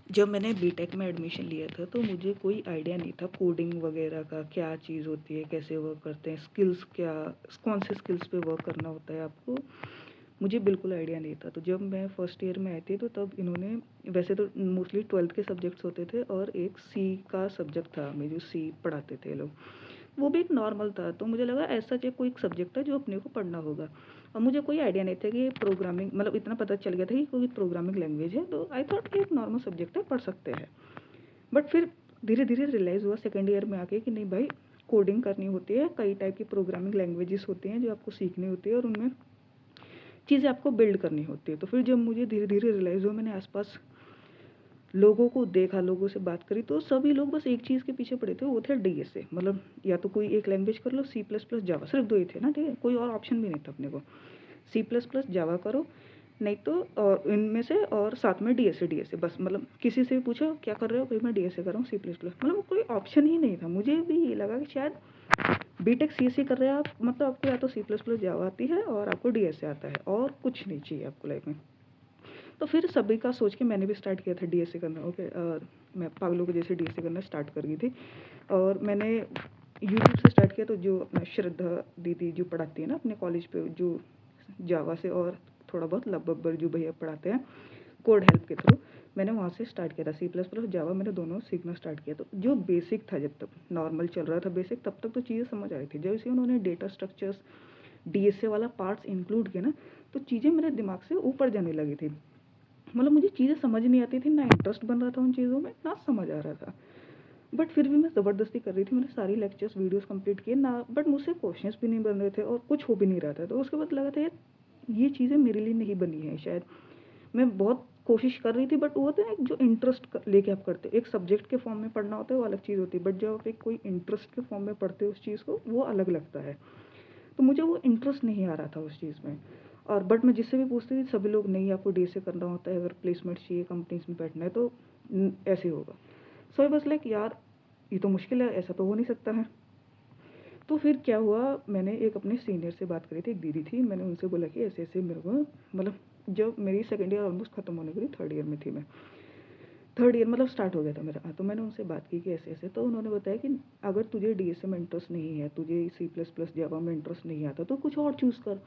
जब मैंने बीटेक में एडमिशन लिया था तो मुझे कोई आइडिया नहीं था कोडिंग वगैरह का, क्या चीज़ होती है, कैसे वर्क करते हैं, स्किल्स क्या, कौन से स्किल्स पे वर्क करना होता है आपको, मुझे बिल्कुल आइडिया नहीं था। तो जब मैं फर्स्ट ईयर में आई थी तो तब इन्होंने, वैसे तो मोस्टली 12th के सब्जेक्ट्स होते थे और एक सी का सब्जेक्ट था हमें, जो सी पढ़ाते थे लोग, वो भी एक नॉर्मल था। तो मुझे लगा ऐसा जो कोई एक सब्जेक्ट है जो अपने को पढ़ना होगा, और मुझे कोई आइडिया नहीं था कि ये प्रोग्रामिंग, मतलब इतना पता चल गया था कि कोई प्रोग्रामिंग लैंग्वेज है, तो आई थॉट कि एक नॉर्मल सब्जेक्ट है, पढ़ सकते हैं। बट फिर धीरे धीरे रियलाइज़ हुआ सेकेंड ईयर में आके कि नहीं भाई, कोडिंग करनी होती है, कई टाइप की प्रोग्रामिंग लैंग्वेजेस होती हैं जो आपको सीखनी होती है और उनमें चीज़ें आपको बिल्ड करनी होती है। तो फिर जब मुझे धीरे धीरे रियलाइज़ हुआ, मैंने आसपास लोगों को देखा, लोगों से बात करी, तो सभी लोग बस एक चीज़ के पीछे पड़े थे, वो थे डीएसए। मतलब या तो कोई एक लैंग्वेज कर लो, सी प्लस प्लस जावा, सिर्फ दो ही थे ना, ठीक है, कोई और ऑप्शन भी नहीं था अपने को। सी प्लस प्लस जावा करो, नहीं तो और इनमें से, और साथ में डीएसए डीएसए बस। मतलब किसी से भी पूछो क्या कर रहे हो, भाई मैं डीएसए कर रहा हूँ, सी प्लस प्लस, मतलब कोई ऑप्शन ही नहीं था। मुझे भी ये लगा कि शायद बीटेक सीएससी कर रहे हैं आप, मतलब आपको या तो सी प्लस प्लस जावा आती है और आपको डीएसए आता है, और कुछ नहीं चाहिए आपको लाइफ में। तो फिर सभी का सोच के मैंने भी स्टार्ट किया था डीएसए करना। ओके, मैं पागलों के जैसे डीएसए करना स्टार्ट कर गई थी, और मैंने यूट्यूब से स्टार्ट किया। तो जो अपना श्रद्धा दीदी जो पढ़ाती है ना अपने कॉलेज पे, जो जावा से और थोड़ा बहुत लब बब्बर जो भैया पढ़ाते हैं कोड हेल्प के थ्रू, मैंने वहाँ से स्टार्ट किया था। सी प्लस प्लस जावा मैंने दोनों सीखना स्टार्ट किया। तो जो बेसिक था, जब तक नॉर्मल चल रहा था बेसिक, तब तक तो चीज़ें समझ आ रही थी। जब इसे उन्होंने डेटा स्ट्रक्चर्स डीएसए वाला पार्ट्स इंक्लूड किया ना, तो चीज़ें मेरे दिमाग से ऊपर जाने लगी थी। मतलब मुझे चीज़ें समझ नहीं आती थी, ना इंटरेस्ट बन रहा था उन चीज़ों में, ना समझ आ रहा था। बट फिर भी मैं ज़बरदस्ती कर रही थी, मैंने सारी लेक्चर्स वीडियोस कंप्लीट किए ना, बट मुझसे क्वेश्चंस भी नहीं बन रहे थे और कुछ हो भी नहीं रहा था। तो उसके बाद लगा था यार, ये चीज़ें मेरे लिए नहीं बनी है शायद। मैं बहुत कोशिश कर रही थी, बट वो होता है जो इंटरेस्ट लेके आप करते हो, एक सब्जेक्ट के फॉर्म में पढ़ना होता है वो अलग चीज़ होती है, बट जब आप एक कोई इंटरेस्ट के फॉर्म में पढ़ते हो उस चीज़ को, वो अलग लगता है। तो मुझे वो इंटरेस्ट नहीं आ रहा था उस चीज़ में। और बट मैं जिससे भी पूछती थी, सभी लोग नहीं, आपको डीएसए करना होता है, अगर प्लेसमेंट चाहिए कंपनीज में बैठना है तो ऐसे होगा। सो आई वाज लाइक यार, ये तो मुश्किल है, ऐसा तो हो नहीं सकता है। तो फिर क्या हुआ, मैंने एक अपने सीनियर से बात करी थी, एक दीदी थी, मैंने उनसे बोला कि ऐसे ऐसे मेरे को, मतलब जब मेरी सेकेंड ईयर ऑलमोस्ट खत्म होने वाली, थर्ड ईयर में थी मैं, थर्ड ईयर मतलब स्टार्ट हो गया था मेरा। तो मैंने उनसे बात की कि ऐसे ऐसे, तो उन्होंने बताया कि अगर तुझे डीएसए में इंटरेस्ट नहीं है, तुझे सी प्लस प्लस जावा में इंटरेस्ट नहीं आता, तो कुछ और चूज़ कर।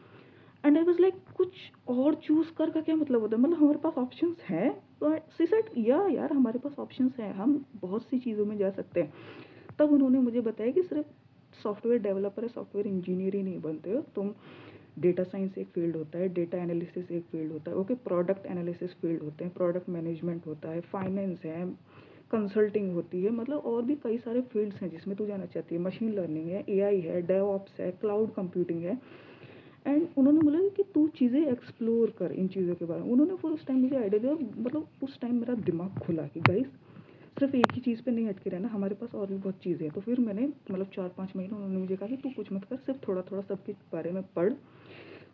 एंड आई वाज लाइक, कुछ और चूज़ कर का क्या मतलब होता है, मतलब हमारे पास ऑप्शंस हैं। तो सी सेड या यार, हमारे पास ऑप्शंस हैं, हम बहुत सी चीज़ों में जा सकते हैं। तब उन्होंने मुझे बताया कि सिर्फ सॉफ्टवेयर डेवलपर है, सॉफ्टवेयर इंजीनियर ही नहीं बनते हो तुम। डेटा साइंस एक फील्ड होता है, डेटा एनालिसिस एक फील्ड होता है, ओके, प्रोडक्ट एनालिसिस फील्ड होते हैं, प्रोडक्ट मैनेजमेंट होता है, फाइनेंस है, कंसल्टिंग होती है, मतलब और भी कई सारे फील्ड्स हैं जिसमें तू जाना चाहती है। मशीन लर्निंग है, एआई है, डेवऑप्स है, क्लाउड कंप्यूटिंग है। एंड उन्होंने बोला कि तू चीज़ें एक्सप्लोर कर इन चीज़ों के बारे में। उन्होंने फिर उस टाइम मुझे आइडिया दिया, मतलब उस टाइम मेरा दिमाग खुला कि गाइस, सिर्फ एक ही चीज़ पे नहीं अटके रहना, हमारे पास और भी बहुत चीज़ें हैं। तो फिर मैंने, मतलब 4-5 महीने उन्होंने मुझे कहा कि तू कुछ मत कर, सिर्फ थोड़ा थोड़ा सबके बारे में पढ़,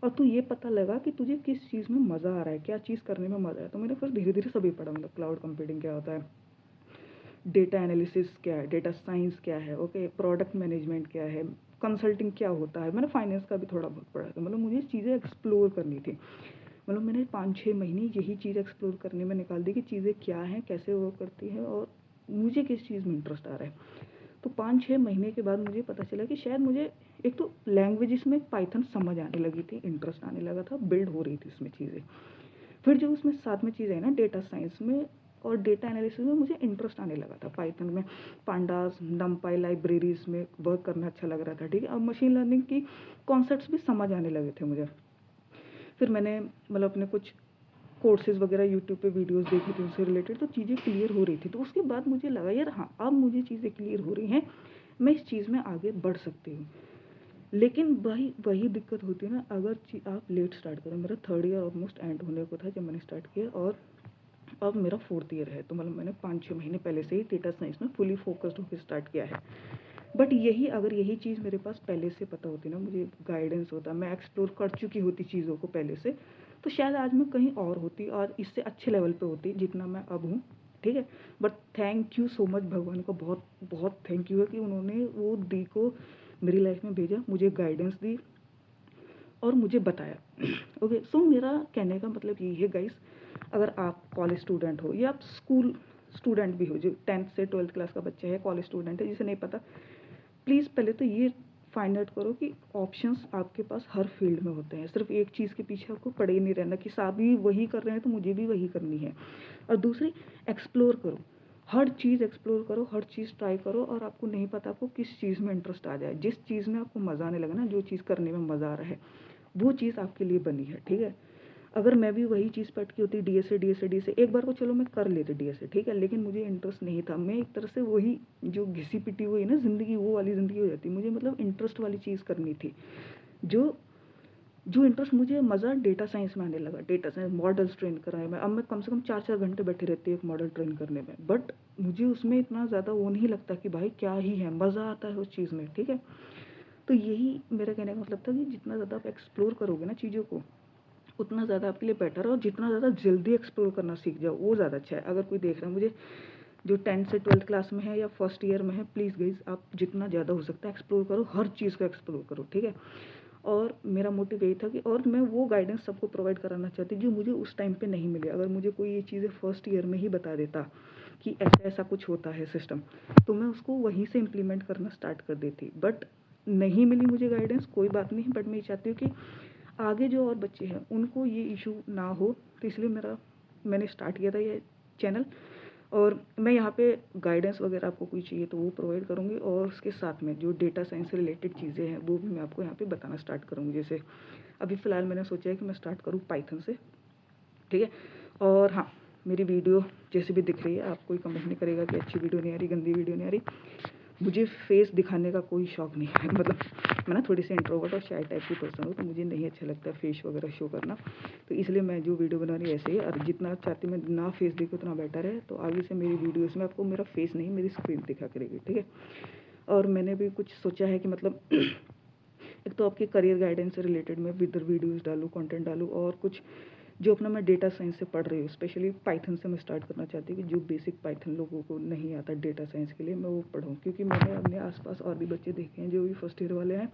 और तू ये पता लगा कि तुझे किस चीज़ में मज़ा आ रहा है, क्या चीज़ करने में मज़ा है। तो मैंने फिर धीरे धीरे सभी पढ़ा, मतलब क्लाउड कंप्यूटिंग क्या होता है, डेटा एनालिसिस क्या है, डेटा साइंस क्या है, ओके, प्रोडक्ट मैनेजमेंट क्या है, कंसल्टिंग क्या होता है, मैंने फाइनेंस का भी थोड़ा बहुत पढ़ा था। मतलब मुझे चीज़ें एक्सप्लोर करनी थी। मतलब मैंने 5-6 महीने यही चीज़ एक्सप्लोर करने में निकाल दी कि चीज़ें क्या हैं, कैसे वर्क करती हैं, और मुझे किस चीज़ में इंटरेस्ट आ रहा है। तो 5-6 महीने के बाद मुझे पता चला कि शायद मुझे, एक तो लैंग्वेजेस में पाइथन समझ आने लगी थी, इंटरेस्ट आने लगा था, बिल्ड हो रही थी उसमें चीज़ें। फिर जो उसमें साथ में चीज़ है ना, डेटा साइंस में और डेटा एनालिसिस में मुझे इंटरेस्ट आने लगा था। पाइथन में पांडास, नमपाई लाइब्रेरीज में वर्क करना अच्छा लग रहा था, ठीक है। अब मशीन लर्निंग की कॉन्सेप्ट्स भी समझ आने लगे थे मुझे। फिर मैंने, मतलब अपने कुछ कोर्सेज़ वगैरह यूट्यूब पे वीडियोस देखी थी उससे रिलेटेड, तो चीज़ें क्लियर हो रही थी। तो उसके बाद मुझे लगा यार हाँ, अब मुझे चीज़ें क्लियर हो रही हैं, मैं इस चीज़ में आगे बढ़ सकती हूँ। लेकिन वही वही दिक्कत होती है ना, अगर आप लेट स्टार्ट करो। मेरा थर्ड ईयर ऑलमोस्ट एंड होने को था जब मैंने स्टार्ट किया, और अब मेरा फोर्थ ईयर है। तो मतलब मैंने 5-6 महीने पहले से ही डेटा साइंस में फुली फोकस्ड होकर स्टार्ट किया है। बट यही, अगर यही चीज़ मेरे पास पहले से पता होती ना, मुझे गाइडेंस होता, मैं एक्सप्लोर कर चुकी होती चीज़ों को पहले से, तो शायद आज मैं कहीं और होती और इससे अच्छे लेवल पे होती जितना मैं अब हूँ, ठीक है। But thank you so much, भगवान का बहुत बहुत थैंक यू है कि उन्होंने वो दी को मेरी लाइफ में भेजा, मुझे गाइडेंस दी और मुझे बताया। ओके, सो मेरा कहने का मतलब यही है गाइस, अगर आप कॉलेज स्टूडेंट हो या आप स्कूल स्टूडेंट भी हो, जो 10th से 12th क्लास का बच्चा है, कॉलेज स्टूडेंट है, जिसे नहीं पता, प्लीज़ पहले तो ये फाइंड आउट करो कि ऑप्शंस आपके पास हर फील्ड में होते हैं। सिर्फ एक चीज़ के पीछे आपको पड़े ही नहीं रहना कि सभी वही कर रहे हैं तो मुझे भी वही करनी है। और दूसरी, एक्सप्लोर करो, हर चीज़ एक्सप्लोर करो, हर चीज़ ट्राई करो, और आपको नहीं पता आपको किस चीज़ में इंटरेस्ट आ जाए। जिस चीज़ में आपको मज़ा आने लगा ना, जो चीज़ करने में मज़ा आ रहा है, वो चीज़ आपके लिए बनी है, ठीक है। अगर मैं भी वही चीज़ पे अटकी होती डीएसए एक बार को चलो मैं कर लेती डीएसए, ठीक है, लेकिन मुझे इंटरेस्ट नहीं था। मैं एक तरह से वही जो घिसी पिटी हुई ना ज़िंदगी, वो वाली ज़िंदगी हो जाती। मुझे मतलब इंटरेस्ट वाली चीज़ करनी थी, जो जो इंटरेस्ट मुझे मज़ा डेटा साइंस में आने लगा। डेटा साइंस मॉडल्स ट्रेन कराए मैं, अब मैं कम से कम 4-4 घंटे बैठी रहती हूँ एक मॉडल ट्रेन करने में, बट मुझे उसमें इतना ज़्यादा वो नहीं लगता कि भाई क्या ही है, मज़ा आता है उस चीज़ में, ठीक है। तो यही मेरा कहने का मतलब था कि जितना ज़्यादा आप एक्सप्लोर करोगे ना चीज़ों को, उतना ज़्यादा आपके लिए बेटर है, और जितना ज़्यादा जल्दी एक्सप्लोर करना सीख जाओ वो ज़्यादा अच्छा है। अगर कोई देख रहा है मुझे जो 10th से 12th क्लास में है या फर्स्ट ईयर में है, प्लीज़ गाइज आप जितना ज़्यादा हो सकता है एक्सप्लोर करो, हर चीज़ को एक्सप्लोर करो, ठीक है। और मेरा मोटिव यही था कि, और मैं वो गाइडेंस सबको प्रोवाइड कराना चाहती जो मुझे उस टाइम पे नहीं मिले। अगर मुझे कोई ये चीज़ें फर्स्ट ईयर में ही बता देता कि ऐसा ऐसा कुछ होता है सिस्टम, तो मैं उसको वहीं से इम्प्लीमेंट करना स्टार्ट कर देती। बट नहीं मिली मुझे गाइडेंस, कोई बात नहीं, बट मैं ये चाहती हूँ कि आगे जो और बच्चे हैं उनको ये इशू ना हो, तो इसलिए मैंने स्टार्ट किया था ये चैनल। और मैं यहाँ पे गाइडेंस वगैरह आपको कोई चाहिए तो वो प्रोवाइड करूँगी, और उसके साथ में जो डेटा साइंस से रिलेटेड चीज़ें हैं वो भी मैं आपको यहाँ पे बताना स्टार्ट करूँगी। जैसे अभी फ़िलहाल मैंने सोचा है कि मैं स्टार्ट करूँ पाइथन से, ठीक है। और हाँ, मेरी वीडियो जैसे भी दिख रही है, आप कोई कमेंट नहीं करेगा कि अच्छी वीडियो नहीं आ रही, गंदी वीडियो नहीं आ रही। मुझे फेस दिखाने का कोई शौक़ नहीं है, मतलब मैं ना थोड़ी सी इंट्रोवर्ट और शाय टाइप की पर्सन हूँ, तो मुझे नहीं अच्छा लगता फेस वगैरह शो करना। तो इसलिए मैं जो वीडियो बना रही है ऐसे ही, और जितना चाहती मैं ना फेस दिखे उतना बेटर है। तो आगे से मेरी वीडियोस में आपको मेरा फेस नहीं, मेरी स्क्रीन दिखा करेगी, ठीक है। और मैंने भी कुछ सोचा है कि मतलब एक तो आपके करियर गाइडेंस से रिलेटेड मैं विदर वीडियोज़ डालूँ, कॉन्टेंट डालूँ, और कुछ जो अपना मैं डेटा साइंस से पढ़ रही हूँ, स्पेशली पाइथन से मैं स्टार्ट करना चाहती हूँ कि जो बेसिक पाइथन लोगों को नहीं आता डेटा साइंस के लिए, मैं वो पढ़ूँ। क्योंकि मैंने अपने आसपास और भी बच्चे देखे हैं जो भी फर्स्ट ईयर वाले हैं,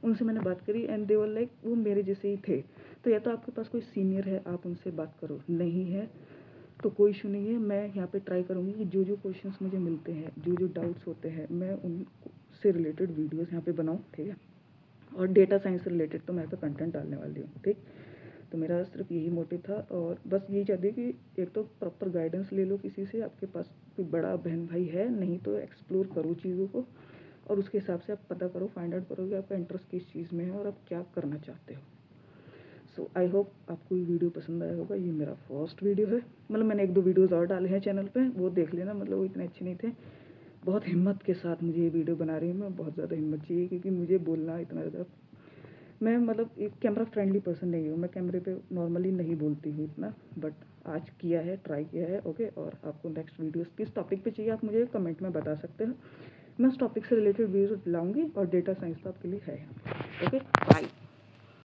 उनसे मैंने बात करी, एंड दे वर लाइक वो मेरे जैसे ही थे। तो या तो आपके पास कोई सीनियर है, आप उनसे बात करो, नहीं है तो कोई इशू नहीं है। मैं यहाँ पे ट्राई करूँगी कि जो जो क्वेश्चंस मुझे मिलते हैं, जो जो डाउट्स होते हैं, मैं उनसे रिलेटेड वीडियोज़ यहाँ पे बनाऊँ, ठीक है। और डेटा साइंस से रिलेटेड तो मैं यहाँ पे कंटेंट डालने वाली हूँ, ठीक। तो मेरा सिर्फ यही मोटिव था, और बस यही चाहती कि एक तो प्रॉपर गाइडेंस ले लो किसी से, आपके पास कोई बड़ा बहन भाई है, नहीं तो एक्सप्लोर करो चीज़ों को, और उसके हिसाब से आप पता करो, फाइंड आउट करो कि आपका इंटरेस्ट किस चीज़ में है और आप क्या करना चाहते हो। सो आई होप आपको ये वीडियो पसंद आया होगा। ये मेरा फर्स्ट वीडियो है, मतलब मैंने 1-2 वीडियोज़ और डाले हैं चैनल पे, वो देख लेना, मतलब वो इतने अच्छे नहीं थे। बहुत हिम्मत के साथ मुझे ये वीडियो बना रही हूँ मैं, बहुत ज़्यादा हिम्मत चाहिए, क्योंकि मुझे बोलना इतना ज़्यादा, मैं मतलब एक कैमरा फ्रेंडली पर्सन नहीं हूँ, मैं कैमरे पे नॉर्मली नहीं बोलती हूँ इतना, बट आज किया है, ट्राई किया है, ओके। और आपको नेक्स्ट वीडियोस किस टॉपिक पे चाहिए आप मुझे कमेंट में बता सकते हो, मैं उस टॉपिक से रिलेटेड वीडियोस लाऊंगी, और डेटा साइंस तो आपके लिए है, ओके। बाय।